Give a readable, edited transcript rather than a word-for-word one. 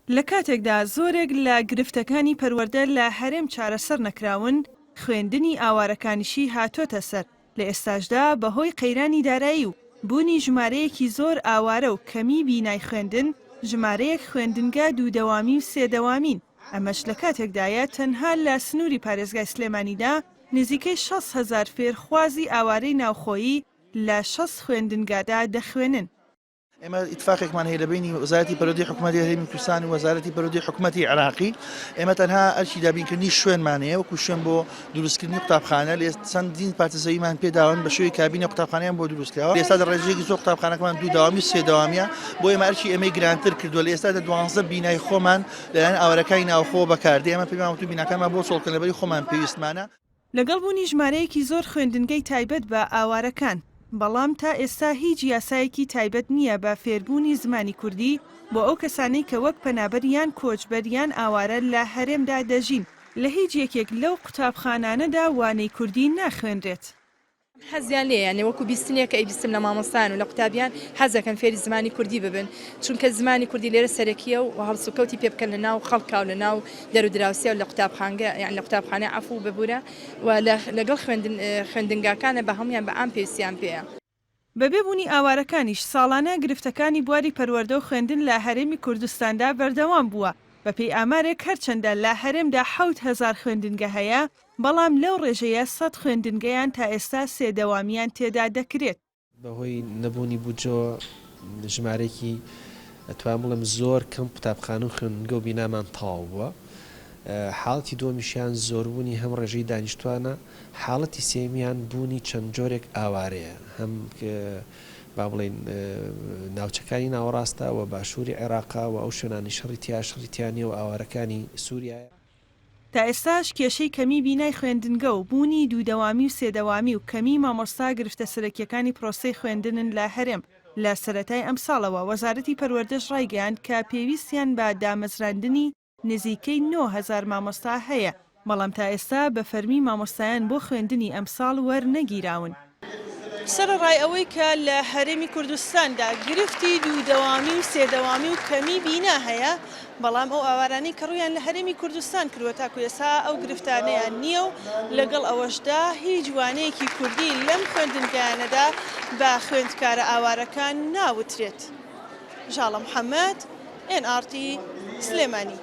لە کاتێکدا زۆرێک لە گرفتەکانی پەروەردە لە هەرێم چارەسەر نەکراون، خوێندنی ئاوارەکانیشی هاتۆتە سەر. لە ئێستاشدا بەهۆی قەیرانی دارایی و بوونی ژمارەیەکی زۆر ئاوارە و کەمی بینای خوێندن، ژمارەیەک خوێندنگە دوودەوامی و سێدەوامین. ئەمەش لە کاتێکدایە تەنها لە سنووری پارێزگای سلێمانیدا نزیکەی 6,000 فێرخوازی ئاوارەی ناوخۆیی لە 6 خوێندنگادا دەخوێنن. ئێمە ئیتفاقێکمان هەیە لە بینی وەزارەتی پەروەردەی حکوومەتی هەرێمی کوردستان و وەزارەتی پەروەردەی حکوومەتی عێراقی. ئێمە تەنها ئەرکی دابینکردنی شوێنمانەیە وەکو شوێن بۆ دروستکردنی قوتابخانە لێ چەندین پارتزەویمان پێداون بە شێوەی کابینە قوتابخانەیان بۆ دروستکراوە. ئێستا لە ڕێژەیەکی زۆر قوتابخانەکەمان دوو داوامی و سێ داوامیە بۆ ئێمە ئەرکی ئێمەی گرانتر کردووە. لە ئێستا 12 بینای خۆمان لەلایەن ئاوارەکانی ناوخۆ بەکاردێ. ئێمە پێمان وتو بیناکانمان بۆ سۆڵکردنەوەری خۆمان پێویستمانە. لەگەڵ بوونی ژمارەیەکی زۆر خوێندنگەی تایبەت بە ئاوارەکان، بەڵام تا ئێستا هیچ یاسایەکی تایبەت نییە بە فێربوونی زمانی کوردی بۆ ئەو کەسانەی کە وەک پەنابەریان کۆچبەریان ئاوارە لە هەرێمدا دەژین. لە هیچ یەکێک لەو قوتابخانانەدا وانەی کوردی ناخوێنرێت. حەزیان لێ یانێ وەکو بیستنیە کە ئەیبیستم لە مامۆستایان و لە قوتابیان حەزەکەن فێری زمانی کوردی ببن، چونکە زمانی کوردی لێرە سەرەکیە و هەڵسوکەوتی پێ بکەن لە ناو خەڵکا و لە ناو دەرودراوسیە و لە قوتابخانگە یان لە قوتابخانە عەفو ببوورە و لەگەڵ خوێندنگاکانە بە هەمویان بە ئام پێویستیان پێیە. بەبێ بوونی ئاوارەکانیش ساڵانە گرفتەکانی بواری پەروەردە و خوێندن لە هەرێمی کوردستاندا بەردەوام بووە. بەپێی ئامارێک هەرچەندە لە هەرێمدا 7,000 خوێندنگە هەیە، بەڵام لەو ڕێژەیە 100 خوێندنگەیان تا ئێستا سێدەوامیان تێدا دەکرێت. بەهۆی نەبوونی بوجۆ ژمارەیەکی ئەتوان بڵێم زۆر کەم قوتابخانە و خوێندنگە و بینامان تەواو بووە. حاڵەتی دووەمیشیان زۆربوونی هەم ڕێژەی دانیشتوانە، حاڵەتی سێمیان بوونی چەند جۆرێک ئاوارەیە، هەم با بڵێن ناوچەکانی ناوەڕاستە و باشووری عێراقا و ئەو شوێنانی شەڕیتیانی و ئاوارەکانی سووریایە. تا ئێستاش کێشەی کەمی بینای خوێندنگە و بوونی دوودەوامی و سێدەوامی و کەمی مامۆستا گرفتە سەرەکیەکانی پرۆسەی خوێندنن لە هەرێم. لە سەرەتای ئەم ساڵەوە وەزارەتی پەروەردەش ڕایگەیاند کە پێویستیان بە دامەزراندنی نزیکەی 9,000 مامۆستا هەیە، بەڵام تا ئێستا بە فەرمی مامۆستایان بۆ خوێندنی ئەمساڵ وەرنەگیراون. سەرڕای ئەوەی کە لە هەرێمی کوردستاندا گرفتی دوودەوامی و سێدەوامی و کەمی بینا هەیە، بەڵام ئەو ئاوارانەی کە ڕوویان لە هەرێمی کوردستان کردووە تاکو ئێستا ئەو گرفتانەیان نییە و لەگەڵ ئەوەشدا هیچ وانەیەکی کوردی لەم خوێندنگایانەدا بە خوێندکارە ئاوارەکان ناوترێت. ژاڵە محەممەد، NRT سلێمانی.